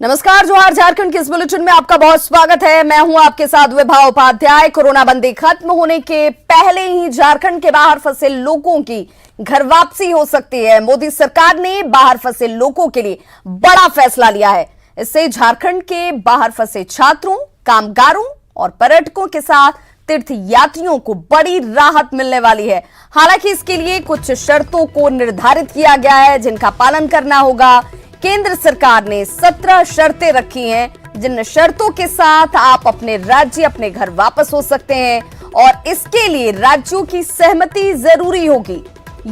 नमस्कार, जोहार। झारखंड के इस बुलेटिन में आपका बहुत स्वागत है। मैं हूं आपके साथ विभा उपाध्याय। कोरोना बंदी खत्म होने के पहले ही झारखंड के बाहर फंसे लोगों की घर वापसी हो सकती है। मोदी सरकार ने बाहर फंसे लोगों के लिए बड़ा फैसला लिया है। इससे झारखंड के बाहर फंसे छात्रों, कामगारों और पर्यटकों के साथ तीर्थ यात्रियों को बड़ी राहत मिलने वाली है। हालांकि इसके लिए कुछ शर्तों को निर्धारित किया गया है जिनका पालन करना होगा। केंद्र सरकार ने 17 शर्तें रखी हैं, जिन शर्तों के साथ आप अपने राज्य, अपने घर वापस हो सकते हैं और इसके लिए राज्यों की सहमति जरूरी होगी।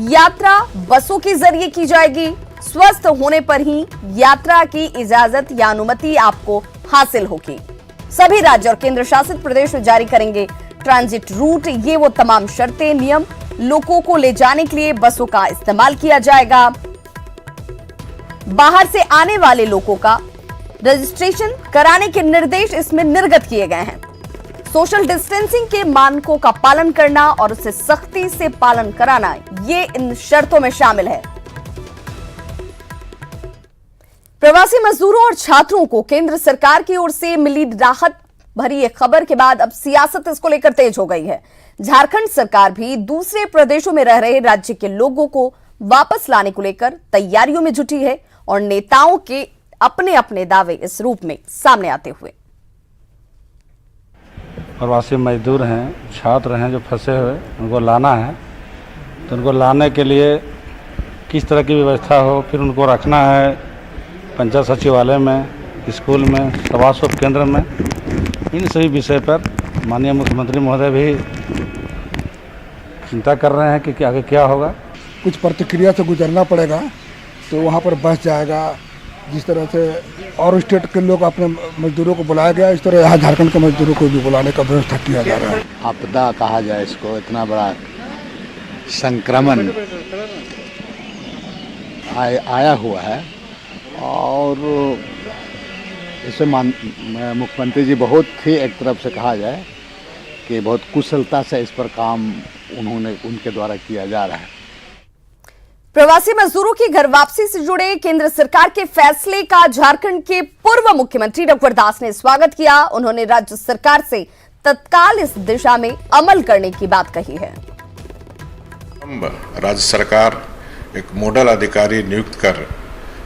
यात्रा बसों के जरिए की जाएगी। स्वस्थ होने पर ही यात्रा की इजाजत या अनुमति आपको हासिल होगी। सभी राज्य और केंद्र शासित प्रदेश जारी करेंगे ट्रांजिट रूट। ये वो तमाम शर्तें, नियम। लोगों को ले जाने के लिए बसों का इस्तेमाल किया जाएगा। बाहर से आने वाले लोगों का रजिस्ट्रेशन कराने के निर्देश इसमें निर्गत किए गए हैं। सोशल डिस्टेंसिंग के मानकों का पालन करना और उसे सख्ती से पालन कराना, ये इन शर्तों में शामिल है। प्रवासी मजदूरों और छात्रों को केंद्र सरकार की ओर से मिली राहत भरी एक खबर के बाद अब सियासत इसको लेकर तेज हो गई है। झारखंड सरकार भी दूसरे प्रदेशों में रह रहे राज्य के लोगों को वापस लाने को लेकर तैयारियों में जुटी है और नेताओं के अपने अपने दावे इस रूप में सामने आते हुए। प्रवासी मजदूर हैं, छात्र हैं जो फंसे हुए, उनको लाना है। तो उनको लाने के लिए किस तरह की व्यवस्था हो, फिर उनको रखना है पंचायत सचिवालय में, स्कूल में, प्रवास केंद्र में। इन सभी विषय पर माननीय मुख्यमंत्री महोदय भी चिंता कर रहे हैं कि आगे क्या होगा। कुछ प्रतिक्रिया से गुजरना पड़ेगा तो वहाँ पर बस जाएगा। जिस तरह से और स्टेट के लोग अपने मजदूरों को बुलाया गया, इस तरह यहाँ झारखंड के मजदूरों को भी बुलाने का व्यवस्था किया जा रहा है। आपदा कहा जाए इसको, इतना बड़ा संक्रमण आया हुआ है और इसे मुख्यमंत्री जी बहुत ही, एक तरफ से कहा जाए कि बहुत कुशलता से इस पर काम उनके द्वारा किया जा रहा है। प्रवासी मजदूरों की घर वापसी से जुड़े केंद्र सरकार के फैसले का झारखंड के पूर्व मुख्यमंत्री रघुवर दास ने स्वागत किया। उन्होंने राज्य सरकार से तत्काल इस दिशा में अमल करने की बात कही है। राज्य सरकार एक नोडल अधिकारी नियुक्त कर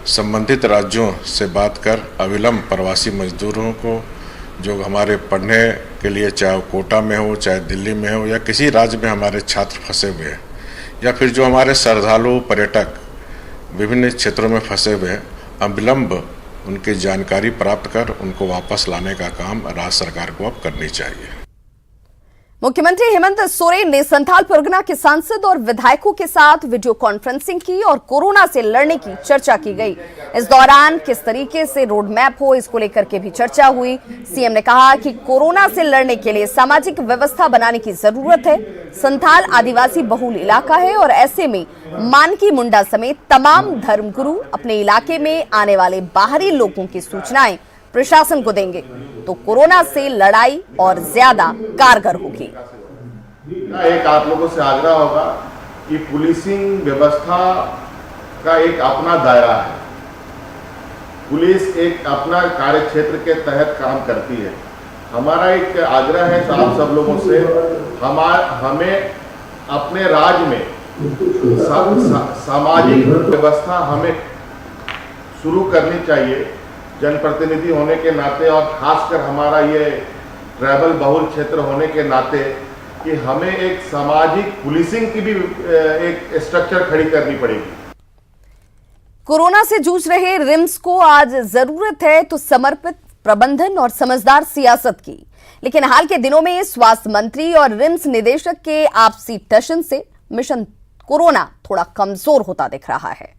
संबंधित राज्यों से बात कर अविलंब प्रवासी मजदूरों को, जो हमारे पढ़ने के लिए चाहे कोटा में हो, चाहे दिल्ली में हो, या किसी राज्य में हमारे छात्र फंसे हुए हैं, या फिर जो हमारे श्रद्धालु पर्यटक विभिन्न क्षेत्रों में फंसे हुए हैं, अविलंब उनकी जानकारी प्राप्त कर उनको वापस लाने का काम राज्य सरकार को अब करनी चाहिए। मुख्यमंत्री हेमंत सोरेन ने संथाल परगना के सांसद और विधायकों के साथ वीडियो कॉन्फ्रेंसिंग की और कोरोना से लड़ने की चर्चा की गई। इस दौरान किस तरीके से रोड मैप हो, इसको लेकर के भी चर्चा हुई। सीएम ने कहा कि कोरोना से लड़ने के लिए सामाजिक व्यवस्था बनाने की जरूरत है। संथाल आदिवासी बहुल इलाका है और ऐसे में मानकी मुंडा समेत तमाम धर्मगुरु अपने इलाके में आने वाले बाहरी लोगों की सूचनाएं प्रशासन को देंगे तो कोरोना से लड़ाई और ज्यादा कारगर होगी। एक आप लोगों से आग्रह होगा कि पुलिसिंग व्यवस्था का एक अपना दायरा है। पुलिस एक अपना कार्य क्षेत्र के तहत काम करती है। हमारा एक आग्रह है आप सब लोगों से, हमें अपने राज्य में सामाजिक व्यवस्था हमें शुरू करनी चाहिए जनप्रतिनिधि होने के नाते, और खासकर हमारा ये ट्रैवल बहुल क्षेत्र होने के नाते कि हमें एक सामाजिक पुलिसिंग की भी एक स्ट्रक्चर खड़ी करनी पड़ेगी। कोरोना से जूझ रहे रिम्स को आज जरूरत है तो समर्पित प्रबंधन और समझदार सियासत की, लेकिन हाल के दिनों में स्वास्थ्य मंत्री और रिम्स निदेशक के आपसी टशन से मिशन कोरोना थोड़ा कमजोर होता दिख रहा है।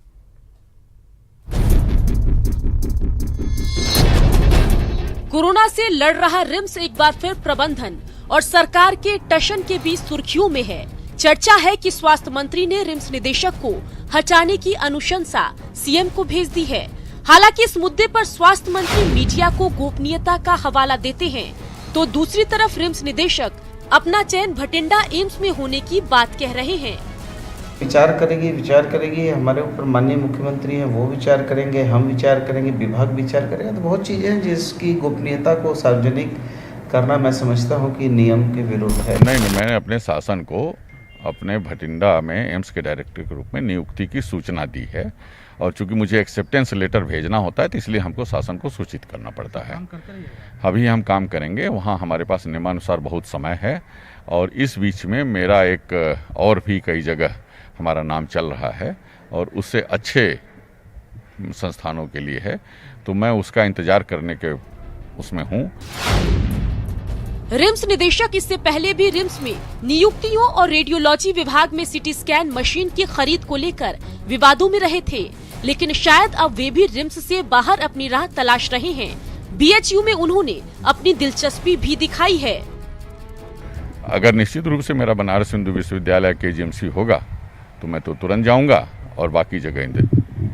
कोरोना से लड़ रहा रिम्स एक बार फिर प्रबंधन और सरकार के टशन के बीच सुर्खियों में है। चर्चा है कि स्वास्थ्य मंत्री ने रिम्स निदेशक को हटाने की अनुशंसा सीएम को भेज दी है। हालांकि इस मुद्दे पर स्वास्थ्य मंत्री मीडिया को गोपनीयता का हवाला देते हैं, तो दूसरी तरफ रिम्स निदेशक अपना चयन भटिंडा एम्स में होने की बात कह रहे हैं। विचार करेगी हमारे ऊपर माननीय मुख्यमंत्री हैं, वो विचार करेंगे, हम विचार करेंगे, विभाग विचार करेगा। तो बहुत चीज़ें हैं जिसकी गोपनीयता को सार्वजनिक करना मैं समझता हूँ कि नियम के विरुद्ध है। नहीं, मैंने अपने शासन को अपने भटिंडा में एम्स के डायरेक्टर के रूप में नियुक्ति की सूचना दी है, और चूंकि मुझे एक्सेप्टेंस लेटर भेजना होता है तो इसलिए हमको शासन को सूचित करना पड़ता है। अभी हम काम करेंगे, वहाँ हमारे पास नियमानुसार बहुत समय है, और इस बीच में मेरा एक और भी कई जगह हमारा नाम चल रहा है और उससे अच्छे संस्थानों के लिए है, तो मैं उसका इंतजार करने के उसमें हूँ। रिम्स निदेशक इससे पहले भी रिम्स में नियुक्तियों और रेडियोलॉजी विभाग में सीटी स्कैन मशीन की खरीद को लेकर विवादों में रहे थे, लेकिन शायद अब वे भी रिम्स से बाहर अपनी राह तलाश रहे हैं। बीएचयू में उन्होंने अपनी दिलचस्पी भी दिखाई है। अगर निश्चित रूप से मेरा बनारस हिंदू विश्वविद्यालय KGMC होगा तो मैं तो तुरंत जाऊंगा और बाकी जगह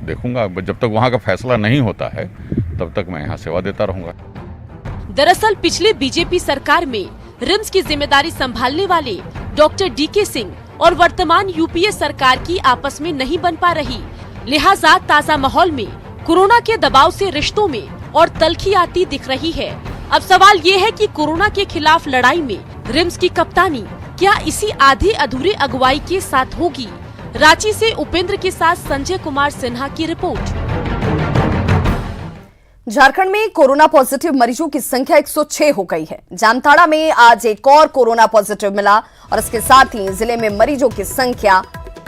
देखूंगा। जब तक वहाँ का फैसला नहीं होता है तब तक मैं यहाँ सेवा देता रहूंगा। दरअसल पिछले बीजेपी सरकार में रिम्स की जिम्मेदारी संभालने वाले डॉक्टर DK सिंह और वर्तमान यूपीए सरकार की आपस में नहीं बन पा रही, लिहाजा ताजा माहौल में कोरोना के दबाव से रिश्तों में और तल्खी आती दिख रही है। अब सवाल ये है कि कोरोना के खिलाफ लड़ाई में रिम्स की कप्तानी क्या इसी आधी अधूरी अगुवाई के साथ होगी? रांची से उपेंद्र के साथ संजय कुमार सिन्हा की रिपोर्ट। झारखंड में कोरोना पॉजिटिव मरीजों की संख्या 106 हो गई है। जामताड़ा में आज एक और कोरोना पॉजिटिव मिला और इसके साथ ही जिले में मरीजों की संख्या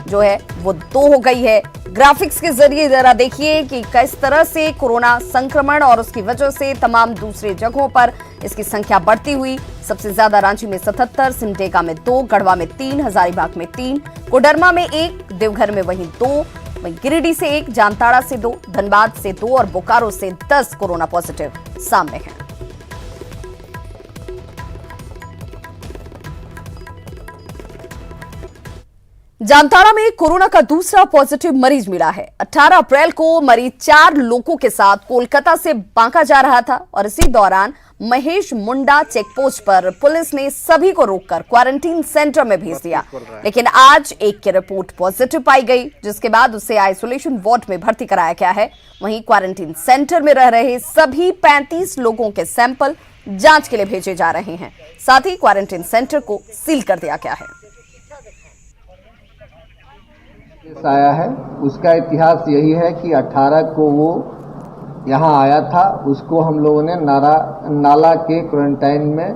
जो है वो 2 हो गई है। ग्राफिक्स के जरिए जरा देखिए कि किस तरह से कोरोना संक्रमण और उसकी वजह से तमाम दूसरे जगहों पर इसकी संख्या बढ़ती हुई। सबसे ज्यादा रांची में 77, सिमडेगा में 2, गढ़वा में 3, हजारीबाग में 3, कोडरमा में 1, देवघर में वहीं 2, गिरिडीह से 1, जामताड़ा से 2, धनबाद से 2 और बोकारो से 10 कोरोना पॉजिटिव सामने हैं। जामताड़ा में कोरोना का दूसरा पॉजिटिव मरीज मिला है। 18 अप्रैल को मरीज 4 लोगों के साथ कोलकाता से बांका जा रहा था और इसी दौरान महेश मुंडा चेकपोस्ट पर पुलिस ने सभी को रोककर क्वारंटीन सेंटर में भेज दिया, लेकिन आज एक की रिपोर्ट पॉजिटिव पाई गई, जिसके बाद उसे आइसोलेशन वार्ड में भर्ती कराया गया है। वहीं क्वारंटीन सेंटर में रह रहे सभी 35 लोगों के सैंपल जांच के लिए भेजे जा रहे हैं। साथ ही क्वारंटीन सेंटर को सील कर दिया गया है। आया है उसका इतिहास यही है कि 18 को वो यहाँ आया था, उसको हम लोगों ने नाला के क्वारंटाइन में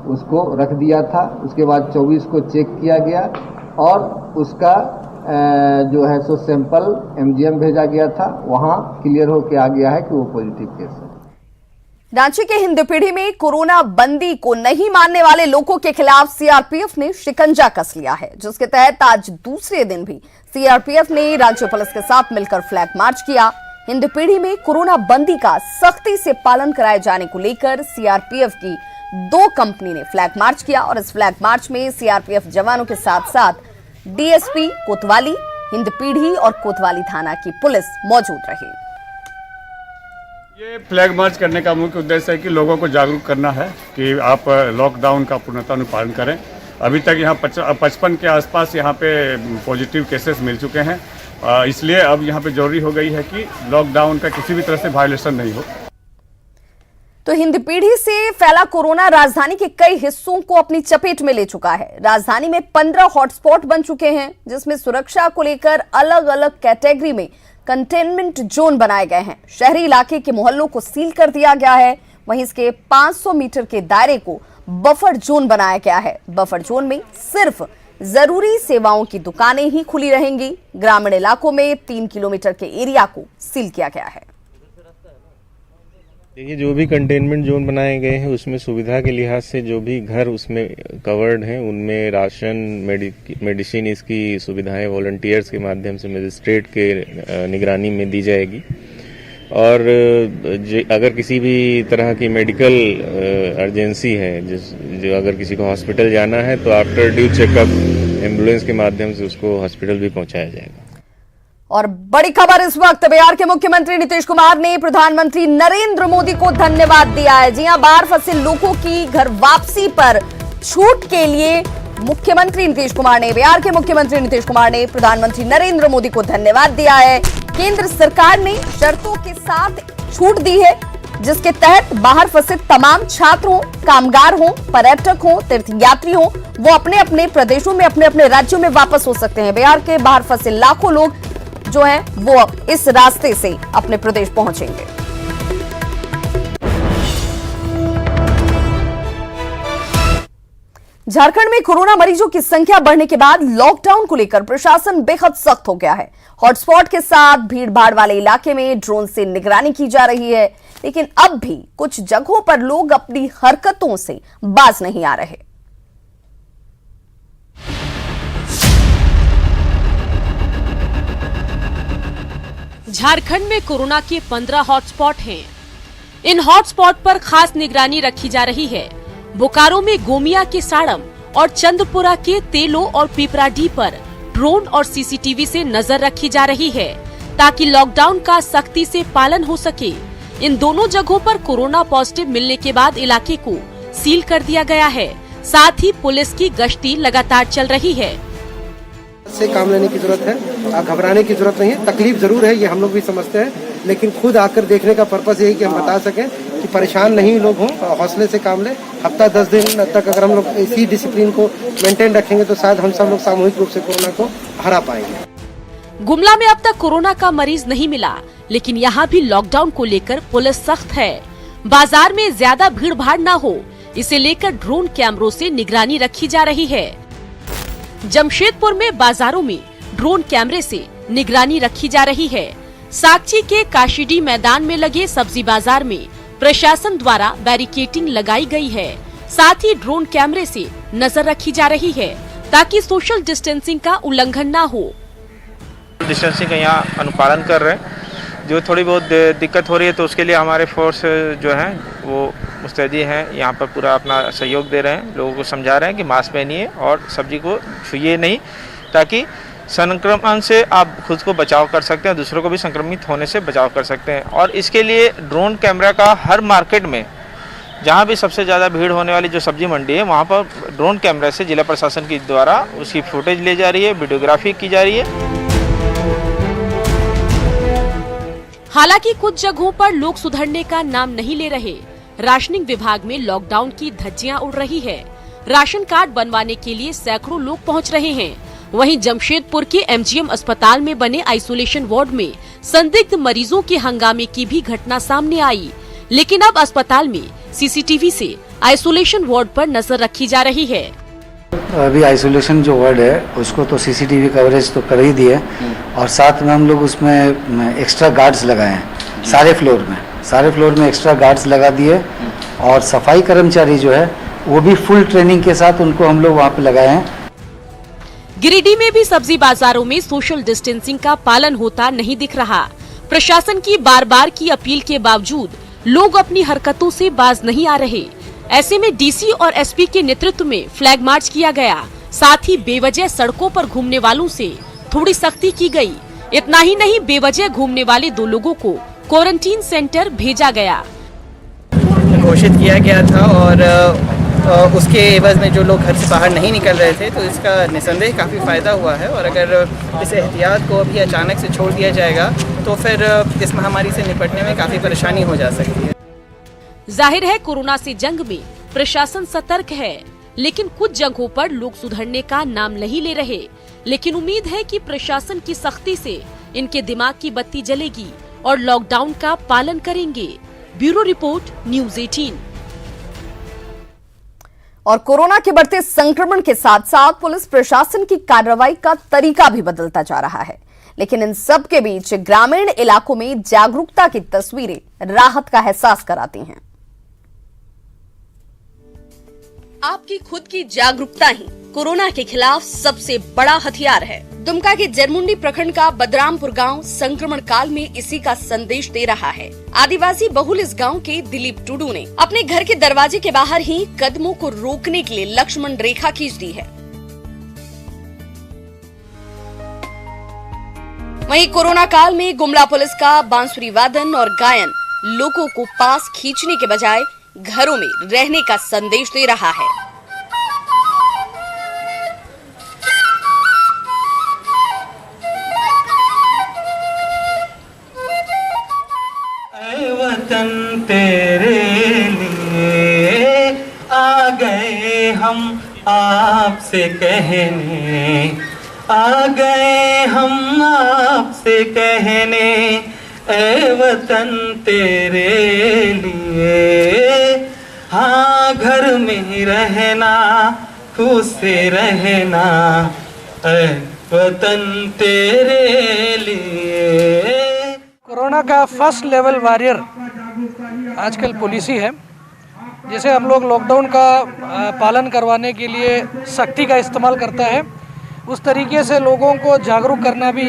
उसको रख दिया था। उसके बाद 24 को चेक किया गया और उसका जो है सो सैंपल MGM भेजा गया था, वहाँ क्लियर होके आ गया है कि वो पॉजिटिव केस है। रांची के हिंदपीढ़ी में कोरोना बंदी को नहीं मानने वाले लोगों के खिलाफ सीआरपीएफ ने शिकंजा कस लिया है, जिसके तहत आज दूसरे दिन भी सीआरपीएफ ने राज्य पुलिस के साथ मिलकर फ्लैग मार्च किया। हिंदपीढ़ी में कोरोना बंदी का सख्ती से पालन कराए जाने को लेकर सीआरपीएफ की 2 कंपनी ने फ्लैग मार्च किया और इस फ्लैग मार्च में सीआरपीएफ जवानों के साथ साथ डीएसपी कोतवाली, हिंदपीढ़ी और कोतवाली थाना की पुलिस मौजूद रही। ये फ्लैग मार्च करने का मुख्य उद्देश्य है कि लोगों को जागरूक करना है कि आप लॉकडाउन का पूर्णतः अनुपालन करें। अभी तक यहाँ 55 के आसपास यहाँ पे पॉजिटिव केसेस मिल चुके हैं, इसलिए अब यहाँ पे जरूरी हो गई है कि लॉकडाउन का किसी भी तरह से वायलेशन नहीं हो। तो हिंदपीढ़ी से फैला कोरोना राजधानी के कई हिस्सों को अपनी चपेट में ले चुका है। राजधानी में 15 हॉटस्पॉट बन चुके हैं, जिसमें सुरक्षा को लेकर अलग अलग कैटेगरी में कंटेनमेंट जोन बनाए गए हैं। शहरी इलाके के मोहल्लों को सील कर दिया गया है, वहीं इसके 500 मीटर के दायरे को बफर जोन बनाया गया है। बफर जोन में सिर्फ जरूरी सेवाओं की दुकानें ही खुली रहेंगी। ग्रामीण इलाकों में 3 किलोमीटर के एरिया को सील किया गया है। देखिए, जो भी कंटेनमेंट जोन बनाए गए हैं उसमें सुविधा के लिहाज से जो भी घर उसमें कवर्ड हैं उनमें राशन, मेडिसिन, इसकी सुविधाएं वॉलंटियर्स के माध्यम से मजिस्ट्रेट के निगरानी में दी जाएगी। और अगर किसी भी तरह की मेडिकल अर्जेंसी है, जो अगर किसी को हॉस्पिटल जाना है तो आफ्टर ड्यू चेकअप एम्बुलेंस के माध्यम से उसको हॉस्पिटल भी पहुंचाया जाएगा। और बड़ी खबर इस वक्त, बिहार के मुख्यमंत्री नीतीश कुमार ने प्रधानमंत्री नरेंद्र मोदी को धन्यवाद दिया है। जी हां, बाहर फंसे लोगों की घर वापसी पर छूट के लिए मुख्यमंत्री नीतीश कुमार ने, बिहार के मुख्यमंत्री नीतीश कुमार ने प्रधानमंत्री नरेंद्र मोदी को धन्यवाद दिया है। केंद्र सरकार ने शर्तों के साथ छूट दी है, जिसके तहत बाहर फंसे तमाम छात्र हो, कामगार हो, पर्यटक हो, तीर्थयात्री हो, वो अपने अपने प्रदेशों में, अपने अपने राज्यों में वापस हो सकते हैं। बिहार के बाहर फंसे लाखों लोग जो हैं वो इस रास्ते से अपने प्रदेश पहुंचेंगे। झारखंड में कोरोना मरीजों की संख्या बढ़ने के बाद लॉकडाउन को लेकर प्रशासन बेहद सख्त हो गया है। हॉटस्पॉट के साथ भीड़-भाड़ वाले इलाके में ड्रोन से निगरानी की जा रही है, लेकिन अब भी कुछ जगहों पर लोग अपनी हरकतों से बाज नहीं आ रहे। झारखंड में कोरोना के 15 हॉटस्पॉट हैं। इन हॉटस्पॉट पर खास निगरानी रखी जा रही है। बोकारो में गोमिया के साड़म और चंदपुरा के तेलो और पिपराडीह पर ड्रोन और सीसीटीवी से नजर रखी जा रही है, ताकि लॉकडाउन का सख्ती से पालन हो सके। इन दोनों जगहों पर कोरोना पॉजिटिव मिलने के बाद इलाके को सील कर दिया गया है। साथ ही पुलिस की गश्ती लगातार चल रही है। से काम लेने की जरूरत है, घबराने की जरूरत नहीं है। तकलीफ जरूर है, ये हम लोग भी समझते हैं, लेकिन खुद आकर देखने का पर्पस यही कि हम बता सकें कि परेशान नहीं लोग हों, हौसले से काम लें। हफ्ता 10 दिन तक अगर हम लोग इसी डिसिप्लिन को मेंटेन रखेंगे तो शायद हम सब लोग सामूहिक रूप से कोरोना को हरा पाएंगे। गुमला में अब तक कोरोना का मरीज नहीं मिला, लेकिन यहाँ भी लॉकडाउन को लेकर पुलिस सख्त है। बाजार में ज्यादा भीड़ भाड़ न हो, इसे लेकर ड्रोन कैमरों से निगरानी रखी जा रही है। जमशेदपुर में बाजारों में ड्रोन कैमरे से निगरानी रखी जा रही है। साकची के काशीडी मैदान में लगे सब्जी बाजार में प्रशासन द्वारा बैरिकेडिंग लगाई गई है। साथ ही ड्रोन कैमरे से नजर रखी जा रही है, ताकि सोशल डिस्टेंसिंग का उल्लंघन न हो। डिस्टेंसिंग का यहाँ अनुपालन कर रहे हैं। जो थोड़ी बहुत दिक्कत हो रही है तो उसके लिए हमारे फोर्स जो है वो मुस्तैदी हैं, यहाँ पर पूरा अपना सहयोग दे रहे हैं। लोगों को समझा रहे हैं कि मास्क पहनिए और सब्जी को छुइए नहीं, ताकि संक्रमण से आप खुद को बचाव कर सकते हैं, दूसरों को भी संक्रमित होने से बचाव कर सकते हैं। और इसके लिए ड्रोन कैमरा का हर मार्केट में, जहाँ भी सबसे ज़्यादा भीड़ होने वाली जो सब्जी मंडी है, वहाँ पर ड्रोन कैमरा से जिला प्रशासन के द्वारा उसकी फुटेज ली जा रही है, वीडियोग्राफी की जा रही है। हालांकि कुछ जगहों पर लोग सुधरने का नाम नहीं ले रहे। राशनिंग विभाग में लॉकडाउन की धज्जियां उड़ रही है। राशन कार्ड बनवाने के लिए सैकड़ों लोग पहुंच रहे हैं। वहीं जमशेदपुर के एमजीएम अस्पताल में बने आइसोलेशन वार्ड में संदिग्ध मरीजों के हंगामे की भी घटना सामने आई, लेकिन अब अस्पताल में सीसीटीवी से आइसोलेशन वार्ड पर नजर रखी जा रही है। अभी आइसोलेशन जो वार्ड है उसको तो सीसीटीवी कवरेज तो कर ही दिए, और साथ में हम लोग उसमें एक्स्ट्रा गार्ड्स लगाए हैं। सारे फ्लोर में एक्स्ट्रा गार्ड्स लगा दिए, और सफाई कर्मचारी जो है वो भी फुल ट्रेनिंग के साथ उनको हम लोग वहाँ पे लगाए हैं। गिरिडीह में भी सब्जी बाजारों में सोशल डिस्टेंसिंग का पालन होता नहीं दिख रहा। प्रशासन की बार बार की अपील के बावजूद लोग अपनी हरकतों से बाज नहीं आ रहे। ऐसे में डीसी और एसपी के नेतृत्व में फ्लैग मार्च किया गया। साथ ही बेवजह सड़कों पर घूमने वालों से थोड़ी सख्ती की गई। इतना ही नहीं, बेवजह घूमने वाले 2 लोगों को क्वारंटीन सेंटर भेजा गया। घोषित किया गया था और उसके एवज में जो लोग घर से बाहर नहीं निकल रहे थे, तो इसका निसंदेह काफ़ी फ़ायदा हुआ है। और अगर इस एहतियात को अभी अचानक से छोड़ दिया जाएगा तो फिर इस महामारी से निपटने में काफ़ी परेशानी हो जा सकती है। जाहिर है कोरोना से जंग में प्रशासन सतर्क है, लेकिन कुछ जगहों पर लोग सुधरने का नाम नहीं ले रहे। लेकिन उम्मीद है कि प्रशासन की सख्ती से इनके दिमाग की बत्ती जलेगी और लॉकडाउन का पालन करेंगे। Bureau report, news 18। और कोरोना के बढ़ते संक्रमण के साथ साथ पुलिस प्रशासन की कार्रवाई का तरीका भी बदलता जा रहा है। लेकिन इन सब के बीच ग्रामीण इलाकों में जागरूकता की तस्वीरें राहत का एहसास कराती हैं। आपकी खुद की जागरूकता ही कोरोना के खिलाफ सबसे बड़ा हथियार है। दुमका के जरमुंडी प्रखंड का बदरामपुर गांव संक्रमण काल में इसी का संदेश दे रहा है। आदिवासी बहुल इस गांव के दिलीप टुडू ने अपने घर के दरवाजे के बाहर ही कदमों को रोकने के लिए लक्ष्मण रेखा खींच दी है। वहीं कोरोना काल में गुमला पुलिस का बांसुरी वादन और गायन लोगों को पास खींचने के बजाय घरों में रहने का संदेश दे रहा है। आपसे कहने, आ गए हम आपसे कहने, ऐ वतन तेरे लिए। हाँ घर में रहना, खुद से रहना, ऐ वतन तेरे लिए। कोरोना का फर्स्ट लेवल वॉरियर आजकल पुलिस ही है। जैसे हम लोग लॉकडाउन का पालन करवाने के लिए सख्ती का इस्तेमाल करता है, उस तरीके से लोगों को जागरूक करना भी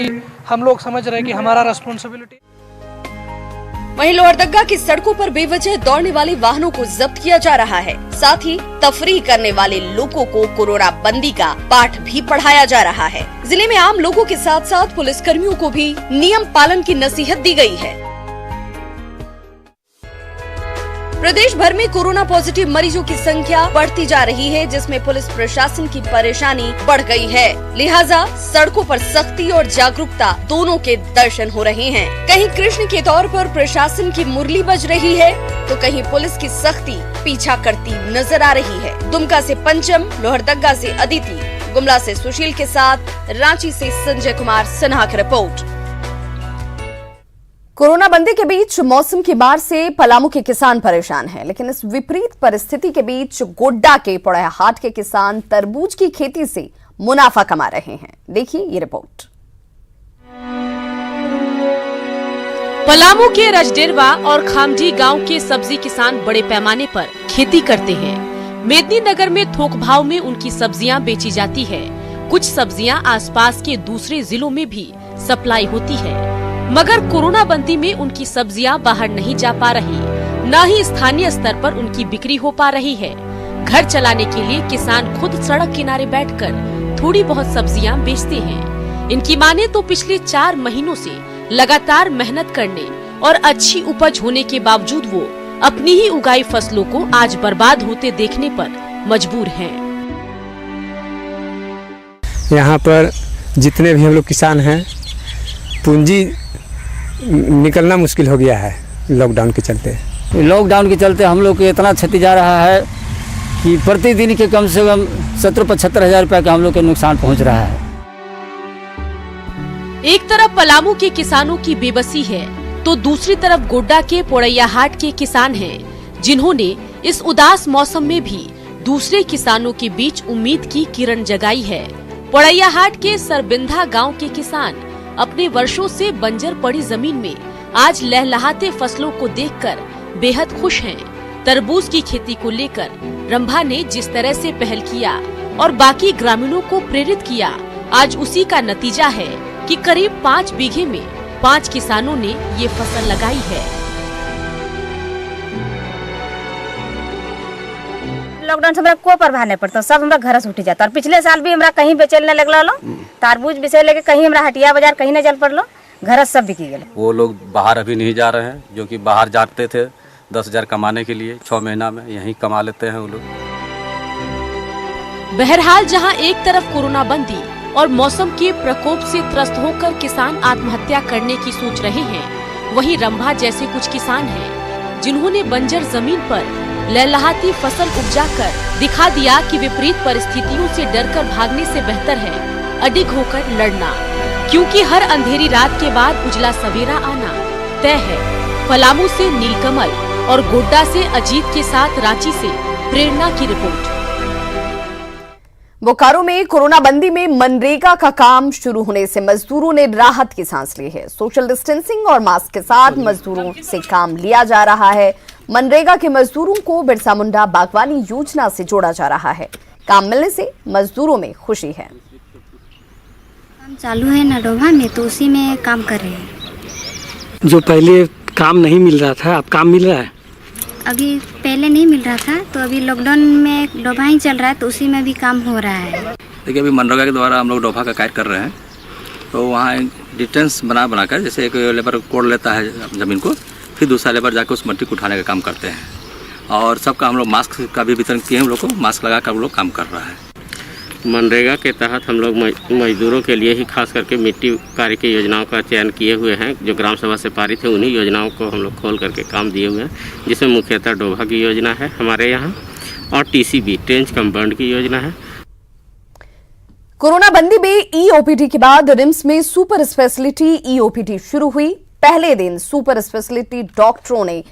हम लोग समझ रहे हैं कि हमारा रिस्पॉन्सिबिलिटी। वहीं लोहरदग्गा की सड़कों पर बेवजह दौड़ने वाले वाहनों को जब्त किया जा रहा है। साथ ही तफरीह करने वाले लोगों को कोरोना बंदी का पाठ भी पढ़ाया जा रहा है। जिले में आम लोगों के साथ साथ पुलिस कर्मियों को भी नियम पालन की नसीहत दी गई है। प्रदेश भर में कोरोना पॉजिटिव मरीजों की संख्या बढ़ती जा रही है, जिसमें पुलिस प्रशासन की परेशानी बढ़ गई है। लिहाजा सड़कों पर सख्ती और जागरूकता दोनों के दर्शन हो रहे हैं। कहीं कृष्ण के तौर पर प्रशासन की मुरली बज रही है, तो कहीं पुलिस की सख्ती पीछा करती नजर आ रही है। दुमका से पंचम, लोहरदग्गा से अदिति, गुमला से सुशील के साथ रांची से संजय कुमार सिन्हा की रिपोर्ट। कोरोना बंदी के बीच मौसम की मार से पलामू के किसान परेशान हैं, लेकिन इस विपरीत परिस्थिति के बीच गोड्डा के पोड़ैयाहाट के किसान तरबूज की खेती से मुनाफा कमा रहे हैं। देखिए ये रिपोर्ट। पलामू के रजडेरवा और खामडी गांव के सब्जी किसान बड़े पैमाने पर खेती करते हैं। मेदिनीनगर में थोक भाव में उनकी सब्जियां बेची जाती है। कुछ सब्जियां आसपास के दूसरे जिलों में भी सप्लाई होती है, मगर कोरोना बंदी में उनकी सब्जियां बाहर नहीं जा पा रही, न ही स्थानीय स्तर पर उनकी बिक्री हो पा रही है। घर चलाने के लिए किसान खुद सड़क किनारे बैठकर थोड़ी बहुत सब्जियां बेचते हैं। इनकी माने तो पिछले 4 महीनों से लगातार मेहनत करने और अच्छी उपज होने के बावजूद वो अपनी ही उगाई फसलों को आज बर्बाद होते देखने पर मजबूर हैं। यहाँ पर जितने भी हम लोग किसान हैं, पूंजी निकलना मुश्किल हो गया है लॉकडाउन के चलते। लॉकडाउन के चलते हम लोग को इतना क्षति जा रहा है कि प्रतिदिन के कम से कम 70-75 हजार रुपये का हम लोग के नुकसान पहुंच रहा है। एक तरफ पलामू के किसानों की बेबसी है, तो दूसरी तरफ गोड्डा के पोड़ैयाहाट के किसान हैं, जिन्होंने इस उदास मौसम में भी दूसरे किसानों के बीच उम्मीद की किरण जगाई है। पोड़ैयाहाट के सरबिंधा गांव के किसान अपने वर्षों से बंजर पड़ी जमीन में आज लहलहाते फसलों को देखकर बेहद खुश हैं। तरबूज की खेती को लेकर रंभा ने जिस तरह से पहल किया और बाकी ग्रामीणों को प्रेरित किया, आज उसी का नतीजा है कि करीब 5 बीघे में 5 किसानों ने ये फसल लगाई है। लॉकडाउन से हमरा कोई प्रभाव नहीं पड़ता, सब हमरा घर से उठ जाता। और पिछले साल भी हमरा कहीं बेचल नहीं लगला लो, तरबूज बेचे लेके कहीं हमरा हटिया बाजार कहीं नहीं चल पड़लो, घर सब बिकी गए। वो लोग बाहर अभी नहीं जा रहे हैं, जो कि बाहर जाते थे 10,000 कमाने के लिए, 6 महीना में यहीं कमा लेते हैं वो लोग। बहरहाल जहां एक तरफ कोरोना बंदी और मौसम के प्रकोप से त्रस्त होकर किसान आत्महत्या करने की सोच रहे हैं, वहीं रंभा जैसे कुछ किसान हैं जिन्होंने बंजर जमीन पर लहलहाती फसल उपजाकर दिखा दिया कि विपरीत परिस्थितियों से डरकर भागने से बेहतर है अडिग होकर लड़ना, क्योंकि हर अंधेरी रात के बाद उजला सवेरा आना तय है। पलामू से नीलकमल और गोड्डा से अजीत के साथ रांची से प्रेरणा की रिपोर्ट। बोकारो में कोरोना बंदी में मनरेगा का काम शुरू होने से मजदूरों ने राहत की सांस ली है। सोशल डिस्टेंसिंग और मास्क के साथ मजदूरों से काम लिया जा रहा है। मनरेगा के मजदूरों को बिरसा मुंडा बागवानी योजना से जोड़ा जा रहा है। काम मिलने से मजदूरों में खुशी है। काम चालू है नडोभा में, तो उसी में काम कर रहे हैं। जो पहले काम नहीं मिल रहा था, अब काम मिल रहा है। अभी पहले नहीं मिल रहा था, तो अभी लॉकडाउन में डोभा ही चल रहा है, तो उसी में भी काम हो रहा है। देखिए अभी मनरेगा के द्वारा हम लोग डोभा का कार्य कर रहे हैं, तो वहाँ डिस्टेंस बनाकर जैसे एक लेबर कोड़ लेता है ज़मीन को, फिर दूसरा लेबर जाकर उस मट्टी को उठाने का काम करते हैं। और सबका हम लोग मास्क का भी वितरण किए हैं, हम लोग को मास्क लगा कर हम लोग काम कर रहा है। मनरेगा के तहत हम लोग मजदूरों के लिए ही खास करके मिट्टी कार्य की योजनाओं का चयन किए हुए हैं। जो ग्राम सभा से पारित है उन्हीं योजनाओं को हम लोग खोल करके काम दिए हुए हैं, जिसमें मुख्यतः डोभा की योजना है हमारे यहाँ, और TCB ट्रेंच कंपाउंड की योजना है, कोरोना बंदी में ई ओपीडी के बाद रिम्स में सुपर स्पेशलिटी ई ओपीडी शुरू हुई। पहले दिन सुपर स्पेशलिटी डॉक्टरों ने,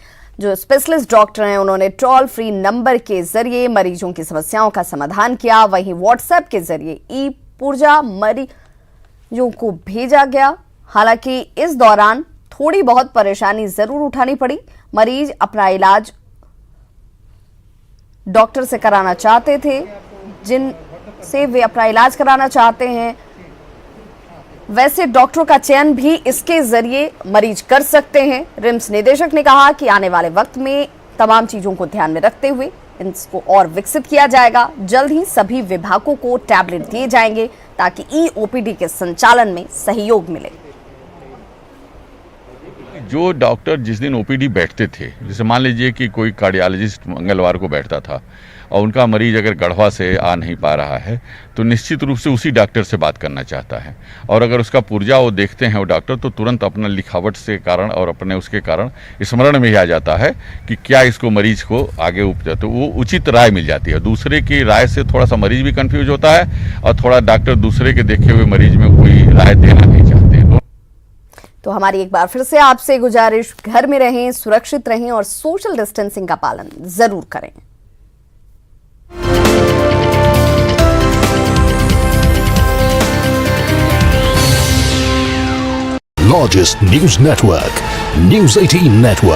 जो स्पेशलिस्ट डॉक्टर हैं, उन्होंने टोल फ्री नंबर के जरिए मरीजों की समस्याओं का समाधान किया। वहीं व्हाट्सएप के जरिए ई पुर्जा मरीजों को भेजा गया। हालांकि इस दौरान थोड़ी बहुत परेशानी जरूर उठानी पड़ी। मरीज अपना इलाज डॉक्टर से कराना चाहते थे, जिनसे वे अपना इलाज कराना चाहते हैं वैसे डॉक्टरों का चयन भी इसके जरिए मरीज कर सकते हैं। रिम्स निदेशक ने कहा कि आने वाले वक्त में तमाम चीजों को ध्यान में रखते हुए इसको और विकसित किया जाएगा। जल्द ही सभी विभागों को टैबलेट दिए जाएंगे ताकि ई ओपीडी के संचालन में सहयोग मिले। जो डॉक्टर जिस दिन ओपीडी बैठते थे, जैसे मान लीजिए कि कोई कार्डियोलॉजिस्ट मंगलवार को बैठता था और उनका मरीज अगर गढ़वा से आ नहीं पा रहा है तो निश्चित रूप से उसी डॉक्टर से बात करना चाहता है। और अगर उसका पुर्जा वो देखते हैं वो डॉक्टर, तो तुरंत अपना लिखावट से कारण और अपने उसके कारण स्मरण में ही आ जाता है कि क्या इसको मरीज को आगे उपचार, तो वो उचित राय मिल जाती है। दूसरे की राय से थोड़ा सा मरीज भी कंफ्यूज होता है और थोड़ा डॉक्टर दूसरे के देखे हुए मरीज में कोई राय देना नहीं चाहते। तो हमारी एक बार फिर से आपसे गुजारिश, घर में रहें, सुरक्षित रहें और सोशल डिस्टेंसिंग का पालन जरूर करें। Largest news network, News 18 Network.